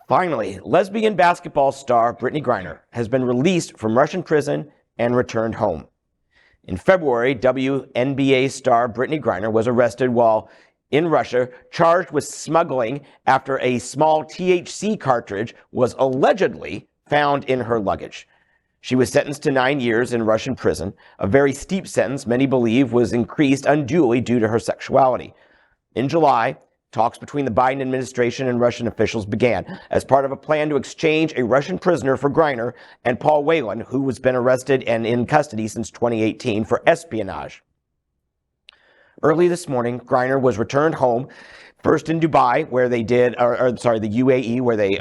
Finally, lesbian basketball star Brittney Griner has been released from Russian prison and returned home. In February, WNBA star Brittney Griner was arrested while in Russia, charged with smuggling after a small THC cartridge was allegedly found in her luggage. She was sentenced to 9 years in Russian prison, a very steep sentence many believe was increased unduly due to her sexuality. In July, talks between the Biden administration and Russian officials began as part of a plan to exchange a Russian prisoner for Griner and Paul Whelan, who has been arrested and in custody since 2018 for espionage. Early this morning, Griner was returned home, first in Dubai, where they did, the UAE, where they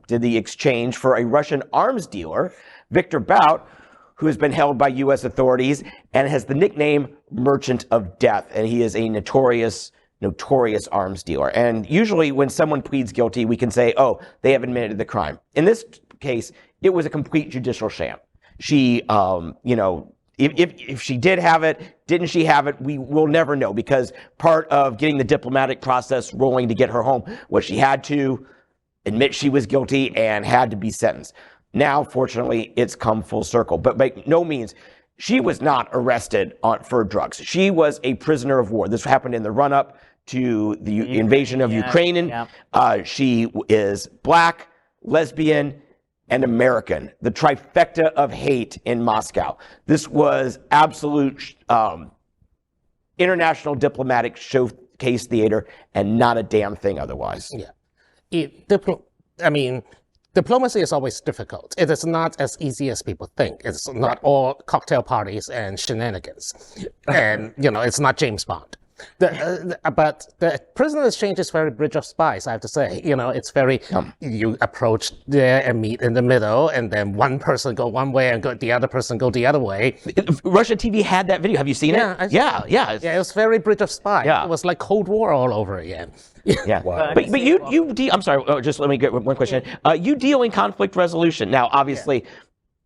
did the exchange for a Russian arms dealer, Viktor Bout, who has been held by U.S. authorities and has the nickname Merchant of Death, and he is a notorious arms dealer. And usually when someone pleads guilty, we can say, oh, they have admitted the crime. In this case, it was a complete judicial sham. She, if she did have it, didn't she have it, we will never know, because part of getting the diplomatic process rolling to get her home was she had to admit she was guilty and had to be sentenced. Now, fortunately, it's come full circle. But by no means, she was not arrested for drugs. She was a prisoner of war. This happened in the run-up to the invasion of Ukraine. Yeah. She is black, lesbian, and American, the trifecta of hate in Moscow. This was absolute international diplomatic showcase theater and not a damn thing otherwise. Yeah. Diplomacy is always difficult. It is not as easy as people think. It's not all cocktail parties and shenanigans. And, it's not James Bond. But the prisoner exchange is very bridge of spies, I have to say. It's very, you approach there and meet in the middle, and then one person go one way and the other person go the other way. Russian TV had that video. Have you seen it? Yeah. It was very bridge of spy. Yeah. It was like Cold War all over again. Yeah. But I'm sorry, just let me get one question. You deal in conflict resolution. Now, obviously,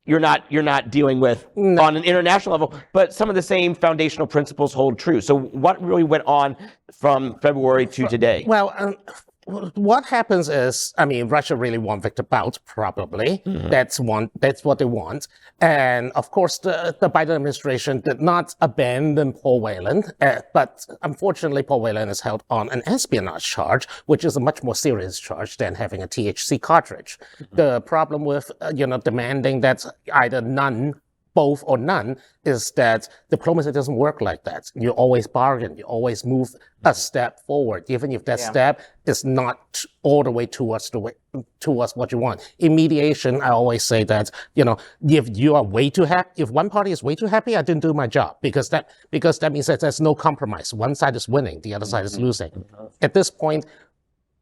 you're not dealing with on an international level, but some of the same foundational principles hold true. So what really went on from February to today? Well, what happens is, Russia really wants Viktor Bout, probably. Mm-hmm. That's what they want. And of course, the Biden administration did not abandon Paul Whelan, but unfortunately, Paul Whelan is held on an espionage charge, which is a much more serious charge than having a THC cartridge. Mm-hmm. The problem with, demanding that either none, both or none, is that diplomacy doesn't work like that. You always bargain. You always move a step forward, even if that step is not all the way towards what you want. In mediation, I always say that, if you are way too happy, if one party is way too happy, I didn't do my job, because that means that there's no compromise. One side is winning, the other side is losing. At this point,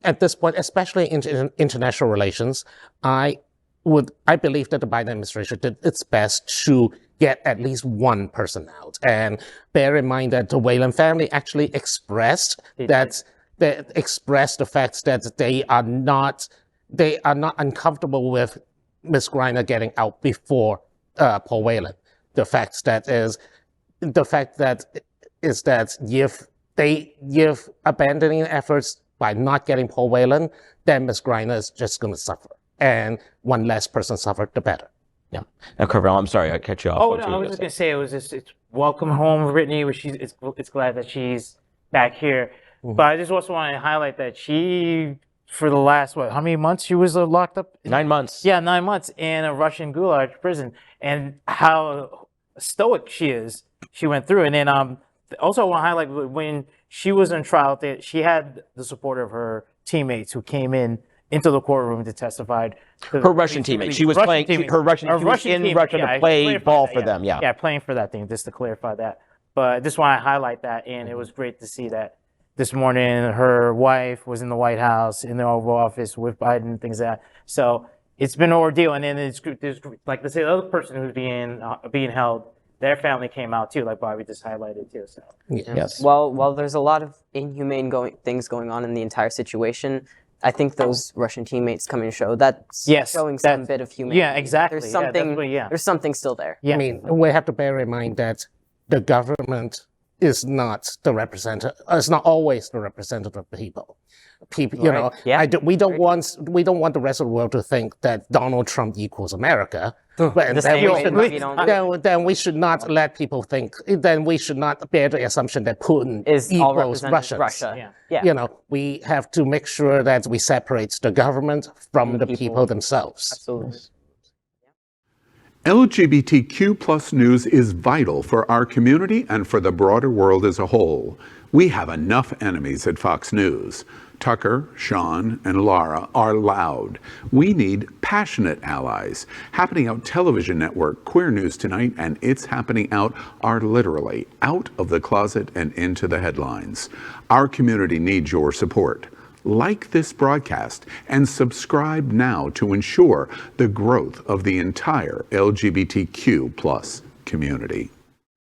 especially in international relations, I believe that the Biden administration did its best to get at least one person out. And bear in mind that the Whelan family actually expressed the fact that they are not uncomfortable with Ms. Griner getting out before Paul Whelan. The fact that if abandoning efforts by not getting Paul Whelan, then Ms. Griner is just going to suffer. And one less person suffered, the better. Yeah. Now, Carvel, I'm sorry, I cut you off. Oh, no, I was just going to say, it's welcome home, Brittney. It's glad that she's back here. Mm-hmm. But I just also want to highlight that she, for the last, how many months she was locked up? 9 months. Yeah, 9 months in a Russian gulag prison. And how stoic she is. She went through. And then also I want to highlight, when she was in trial, she had the support of her teammates who came into the courtroom to testify. Her Russian teammate. She was playing in Russia to play ball for them. Yeah. Yeah, playing for that team, just to clarify that. But I just want to highlight that, and it was great to see that this morning her wife was in the White House, in the Oval Office with Biden and things like that. So it's been an ordeal, and then there's like the other person who's being held. Their family came out too, like Bobby just highlighted too. So yes. Well, there's a lot of inhumane things going on in the entire situation. I think those Russian teammates coming to show that's showing some bit of humanity. Yeah, exactly. There's something. There's something still there. Yeah. We have to bear in mind that the government is not the representative. It's not always the representative of the people. People, you know, Yeah. we don't want the rest of the world to think that Donald Trump equals America. But then we should not let people think. Then we should not bear the assumption that Putin equals Russians. Russia. Yeah. You know, we have to make sure that we separate the government from the people themselves. Absolutely. LGBTQ plus news is vital for our community and for the broader world as a whole. We have enough enemies at Fox News. Tucker, Sean, and Lara are loud. We need passionate allies. Happening Out Television Network, Queer News Tonight, and It's Happening Out are literally out of the closet and into the headlines. Our community needs your support. Like this broadcast and subscribe now to ensure the growth of the entire LGBTQ plus community.